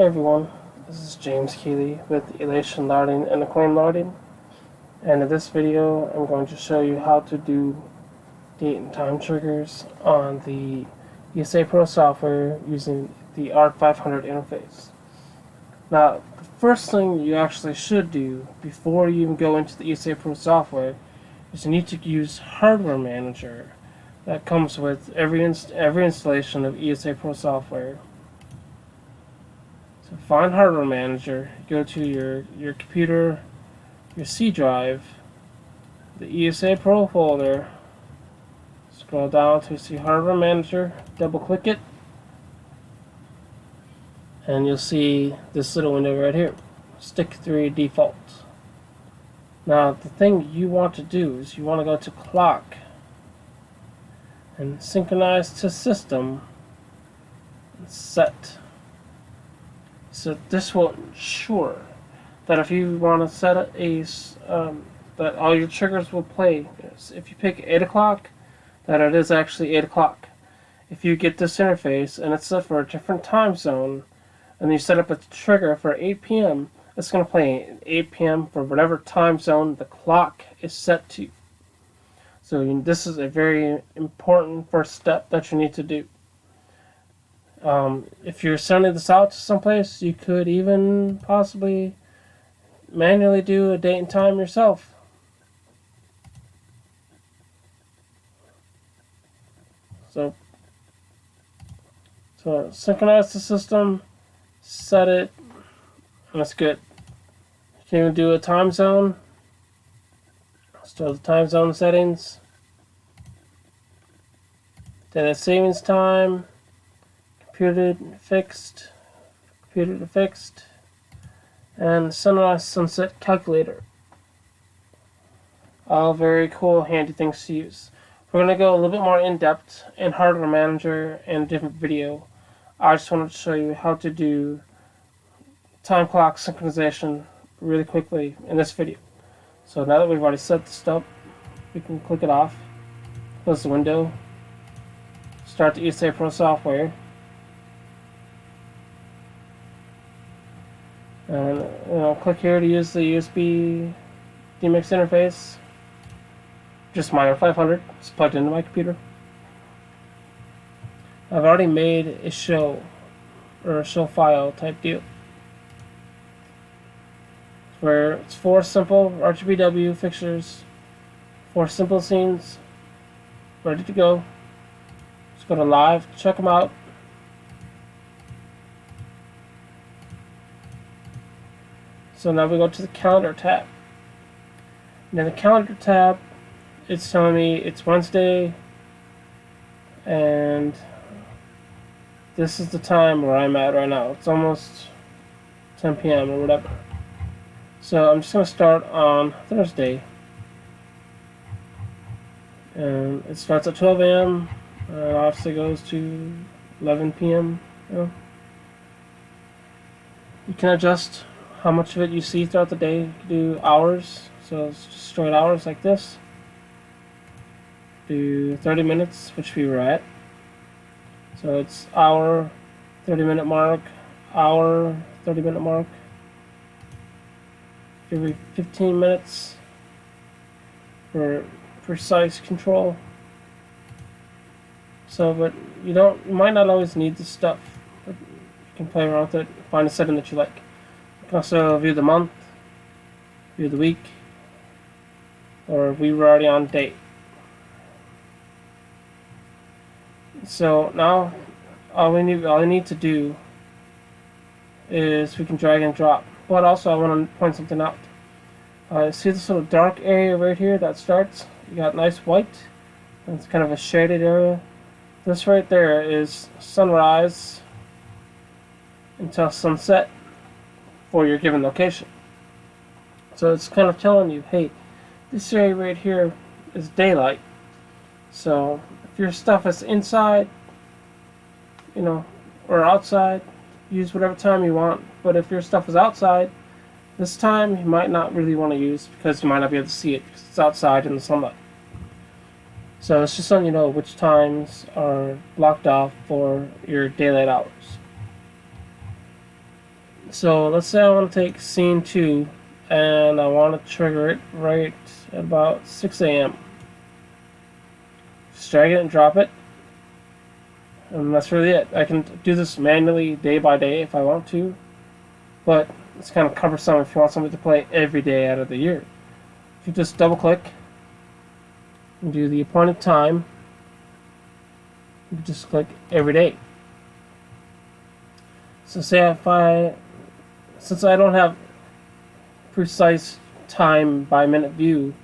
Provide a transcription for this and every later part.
Hey everyone, this is James Keeley with Elation Routing and Acclaim Routing, and in this video I'm going to show you how to do date and time triggers on the ESA Pro software using the ARC500 interface. Now, the first thing you actually should do before you even go into the ESA Pro software is you need to use Hardware Manager that comes with every installation of ESA Pro software. So find Hardware Manager, go to your computer, your C drive, the ESA Pro folder, scroll down to see Hardware Manager, double click it, and you'll see this little window right here, Stick 3 Default. Now the thing you want to do is you want to go to Clock and Synchronize to System and Set. So this will ensure that if you want to set that all your triggers will play. If you pick 8 o'clock, that it is actually 8 o'clock. If you get this interface and it's set for a different time zone, and you set up a trigger for 8 p.m., it's going to play at 8 p.m. for whatever time zone the clock is set to. So this is a very important first step that you need to do. If you're sending this out to someplace, you could even possibly manually do a date and time yourself. So synchronize the system, set it, and that's good. You can even do a time zone. Start the time zone settings. Data savings time. Computed to fixed, and sunrise sunset calculator. All very cool, handy things to use. We're going to go a little bit more in depth in Hardware Manager in a different video. I just wanted to show you how to do time clock synchronization really quickly in this video. So now that we've already set this up, we can click it off, close the window, start the ESA Pro software. And click here to use the USB DMX interface. Just my R500. It's plugged into my computer. I've already made a show or a show file type deal where it's 4 simple RGBW fixtures, 4 simple scenes, ready to go. Just go to live, check them out. So now we go to the calendar tab. Now the calendar tab, it's telling me it's Wednesday, and this is the time where I'm at right now. It's almost 10 p.m. or whatever. So I'm just going to start on Thursday. And it starts at 12 a.m. and obviously goes to 11 p.m. You can adjust how much of it you see throughout the day. You can do hours, so it's just straight hours like this. Do 30 minutes, which we were at. So it's hour, 30-minute mark, hour, 30-minute mark. Every 15 minutes for precise control. So, but you might not always need this stuff. But you can play around with it, find a setting that you like. You can also view the month, view the week, or we were already on date. So now all I need to do is we can drag and drop. But also I want to point something out. See this little dark area right here that starts? You got nice white. And it's kind of a shaded area. This right there is sunrise until sunset for your given location. So it's kind of telling you, hey, this area right here is daylight. So if your stuff is inside, or outside, use whatever time you want. But if your stuff is outside, this time you might not really want to use because you might not be able to see it because it's outside in the sunlight. So it's just letting you know which times are blocked off for your daylight hours. So let's say I want to take scene 2 and I want to trigger it right at about 6 a.m. Just drag it and drop it, and that's really it. I can do this manually day by day if I want to, but it's kind of cumbersome if you want something to play every day out of the year. If you just double click and do the appointed time, you can just click every day. So say since I don't have precise time by minute view,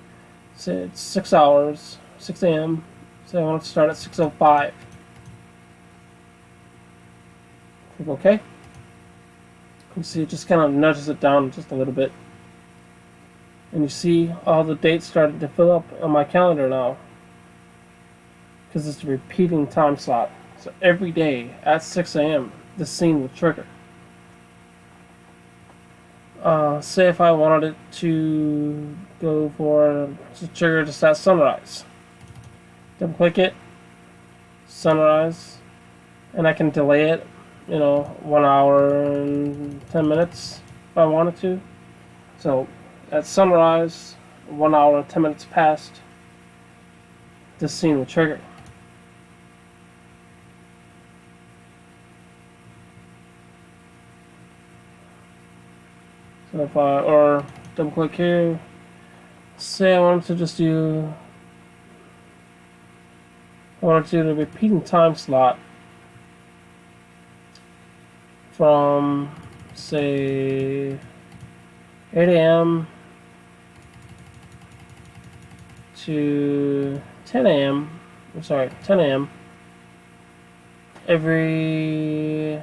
say it's 6 hours, 6 a.m., so I want to start at 6:05. Click OK. You see it just kind of nudges it down just a little bit. And you see all the dates starting to fill up on my calendar now, because it's a repeating time slot. So every day at 6 a.m. this scene will trigger. Say if I wanted it to go to trigger just at sunrise. Double click it, sunrise, and I can delay it, 1 hour and 10 minutes if I wanted to. So at sunrise, 1 hour and 10 minutes past, this scene will trigger. So if or double click here, say I wanted to just do, the repeating time slot from, say, 8 a.m. to 10 a.m. I'm sorry, 10 a.m. every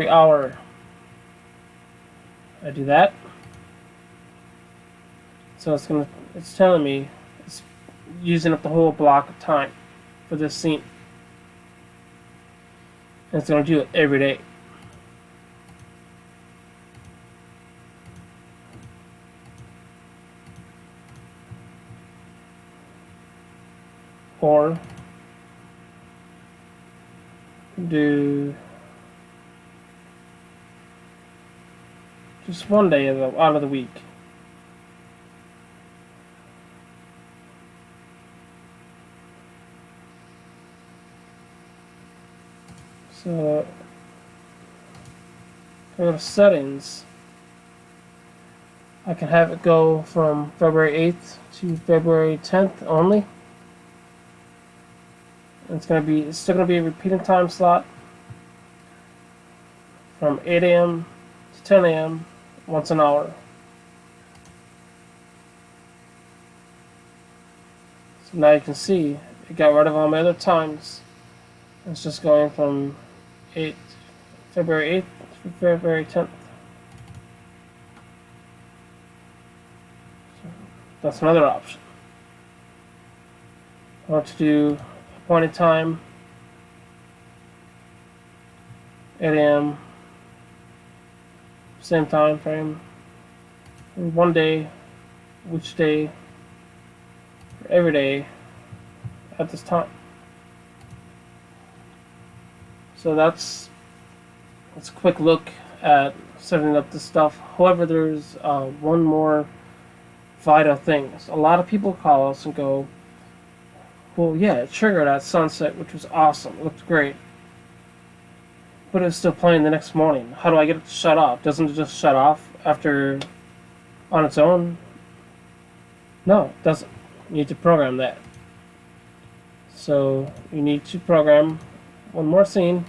hour. I do that. So it's telling me it's using up the whole block of time for this scene. And it's going to do it every day. Or do just one day out of the week. So go to settings. I can have it go from February 8th to February 10th only. And it's still gonna be a repeating time slot from 8 a.m. to 10 a.m. once an hour. So now you can see it got rid of all my other times. It's just going from February 8th to February 10th. So that's another option. I want to do appointed time, 8 a.m. same time frame, and one day, which day, for every day at this time. So that's a quick look at setting up this stuff. However, there's one more vital thing. A lot of people call us and go, well, yeah, it triggered at sunset, which was awesome. It looked great. But it was still playing the next morning. How do I get it to shut off? Doesn't it just shut off on its own? No, it doesn't. You need to program that. So you need to program one more scene.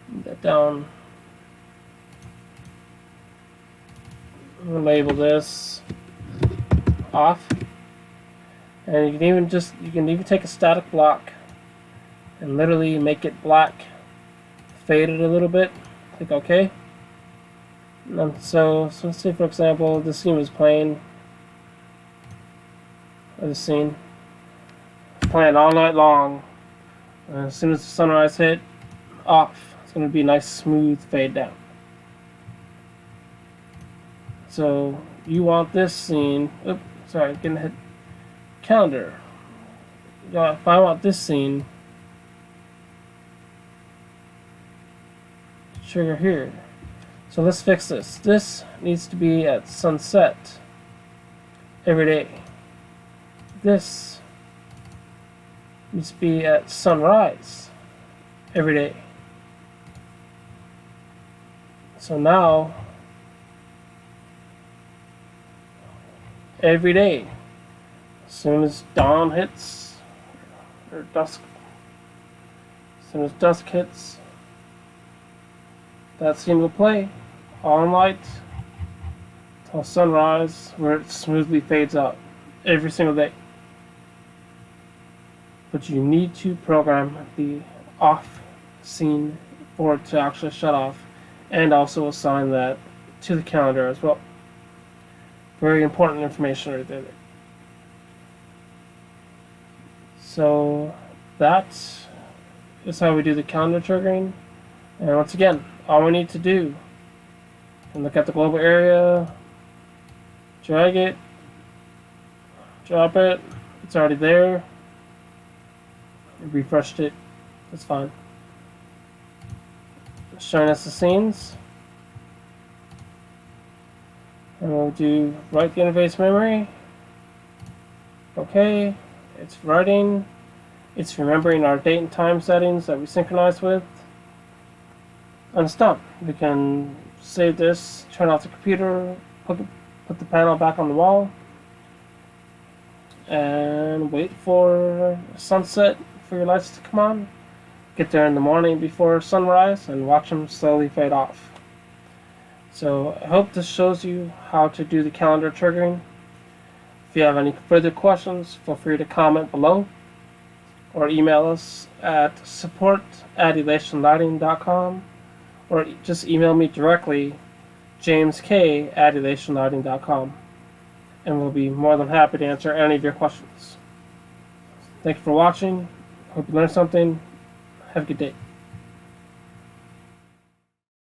Put that down. We'll label this off. And you can even take a static block and literally make it black, fade it a little bit, click OK. And so let's say for example this scene was playing, or this scene playing all night long, and as soon as the sunrise hit, off. It's going to be a nice smooth fade down. So you want this scene, getting hit calendar. If I want this scene to trigger here, So let's fix this. This needs to be at sunset every day. This needs to be at sunrise every day. So now, every day, as soon as dawn hits, or dusk, as soon as dusk hits, that scene will play all night till sunrise, where it smoothly fades out every single day. But you need to program the off scene for it to actually shut off, and also assign that to the calendar as well. Very important information right there. So that is how we do the calendar triggering. And once again, all we need to do is look at the global area, drag it, drop it, it's already there, refreshed it, that's fine. Showing us the scenes, and we'll do write the interface memory. Okay, it's writing, it's remembering our date and time settings that we synchronized with, and it's done. We can save this, turn off the computer, put the panel back on the wall, and wait for sunset for your lights to come on. Get there in the morning before sunrise and watch them slowly fade off. So I hope this shows you how to do the calendar triggering. If you have any further questions, feel free to comment below or email us at support@elationlighting.com, or just email me directly, jamesk@elationlighting.com, and we'll be more than happy to answer any of your questions. Thank you for watching. Hope you learned something. Have a good day.